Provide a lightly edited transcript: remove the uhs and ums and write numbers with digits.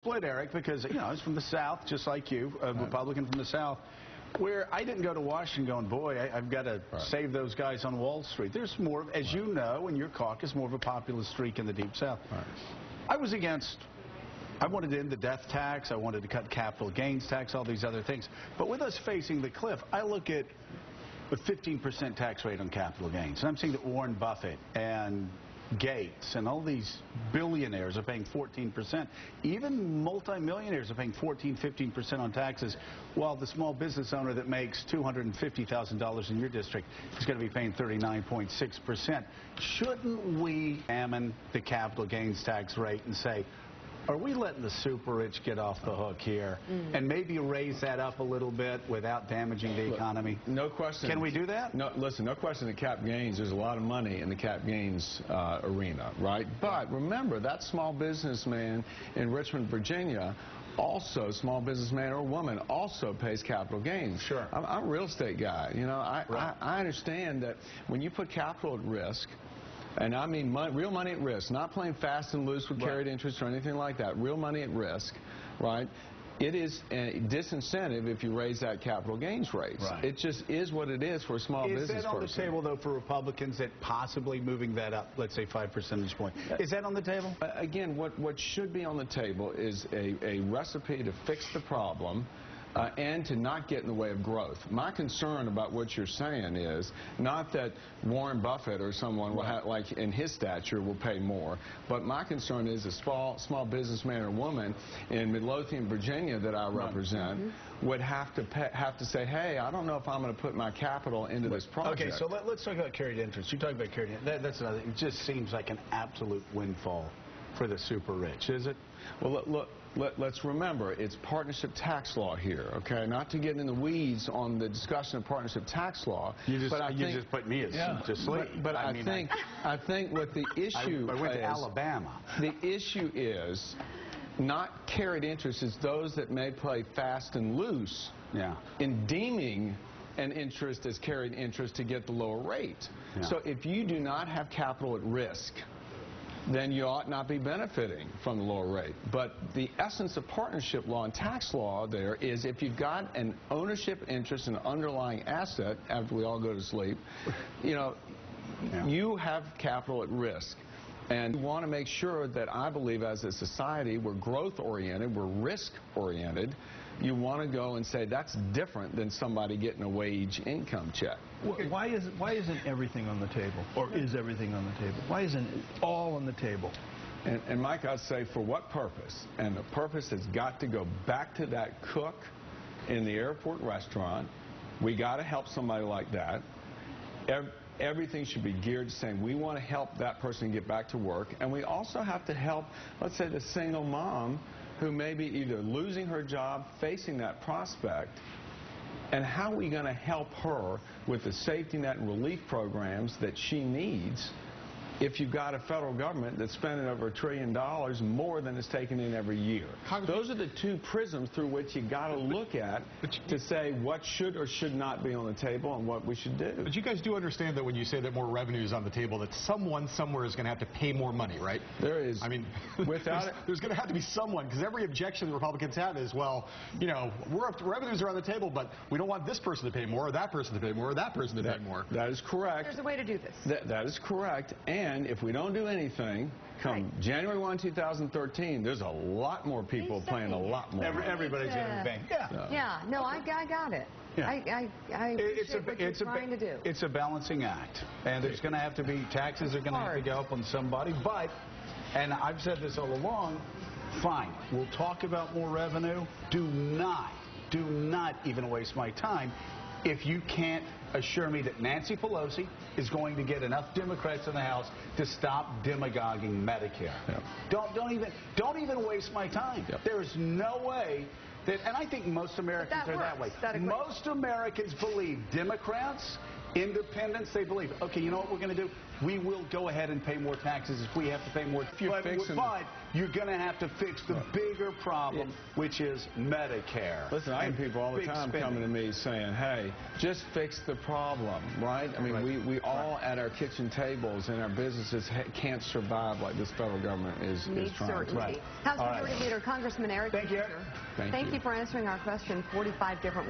Split, Eric, because, you know, I was from the South, just like you, a Republican from the South, where I didn't go to Washington going, boy, I've got to save those guys on Wall Street. There's more, as you know, in your caucus, more of a populist streak in the Deep South. I was against, I wanted to end the death tax, I wanted to cut capital gains tax, all these other things. But with us facing the cliff, I look at the 15% tax rate on capital gains. And I'm seeing that Warren Buffett and Gates and all these billionaires are paying 14%. Even multimillionaires are paying 14-15% on taxes, while the small business owner that makes $250,000 in your district is going to be paying 39.6%. Shouldn't we examine the capital gains tax rate and say, are we letting the super rich get off the hook here and maybe raise that up a little bit without damaging the economy? No question. Can we do that? No, listen, no question that cap gains, there's a lot of money in the cap gains arena, right? But remember, that small businessman in Richmond, Virginia, also, small businessman or woman, also pays capital gains. Sure. I'm a real estate guy. You know, I understand that when you put capital at risk, and I mean real money at risk, not playing fast and loose with carried interest or anything like that, real money at risk, right? It is a disincentive if you raise that capital gains rate. It just is what it is for a small business person. Is that on the table, though, for Republicans, that possibly moving that up, let's say 5 percentage points? Is that on the table? Again, what should be on the table is a recipe to fix the problem and to not get in the way of growth. My concern about what you're saying is not that Warren Buffett or someone will have, like in his stature will pay more, but my concern is a small businessman or woman in Midlothian, Virginia that I represent would have to say, hey, I don't know if I'm going to put my capital into this project. Okay, so let's talk about carried interest. You talk about carried interest. That's another. It just seems like an absolute windfall for the super rich, is it? Well, look, let's remember, it's partnership tax law here, okay? Not to get in the weeds on the discussion of partnership tax law. You just put me to sleep. But I think what the issue I went to Alabama. The issue is not carried interest, it's those that may play fast and loose in deeming an interest as carried interest to get the lower rate. So if you do not have capital at risk, then you ought not be benefiting from the lower rate. But the essence of partnership law and tax law there is if you've got an ownership interest in an underlying asset after we all go to sleep, you know, you have capital at risk. And we want to make sure that, I believe, as a society, we're growth-oriented, we're risk-oriented. You want to go and say that's different than somebody getting a wage income check. Why isn't everything on the table? Or is everything on the table? Why isn't it all on the table? And Mike, I'd say for what purpose? And the purpose has got to go back to that cook in the airport restaurant. We got to help somebody like that. Everything should be geared to saying we want to help that person get back to work, and we also have to help, let's say, the single mom who may be either losing her job, facing that prospect, and how are we going to help her with the safety net and relief programs that she needs if you've got a federal government that's spending over $1 trillion more than it's taken in every year. Those are the two prisms through which you got to look at to say what should or should not be on the table and what we should do. But you guys do understand that when you say that more revenue is on the table, that someone somewhere is going to have to pay more money, right? There is. I mean, without there's going to have to be someone, because every objection the Republicans have is, well, you know, revenues are on the table, but we don't want this person to pay more, or that person to pay more, or that person to pay more. That is correct. There's a way to do this. That is correct. And if we don't do anything, come January 1, 2013, there's a lot more people paying a lot more. Everybody's going to be paying. No, I got it. I appreciate what you're trying to do. It's a balancing act, and there's going to have to be, taxes are going to have to go up on somebody, but, and I've said this all along, fine, we'll talk about more revenue. Do not even waste my time if you can't assure me that Nancy Pelosi is going to get enough Democrats in the House to stop demagoguing Medicare. Don't even waste my time. There's no way that, and I think most Americans are that way. Most Americans believe Democrats Independents, they believe, okay, you know what we're going to do? We will go ahead and pay more taxes if we have to pay more. But you're going to have to fix the bigger problem, which is Medicare. Listen, I have people all the time coming to me saying, hey, just fix the problem, right? I mean, we all at our kitchen tables and our businesses can't survive like this federal government is trying to. House Majority Leader Congressman Eric Cantor. Thank you. Thank you for answering our question 45 different ways.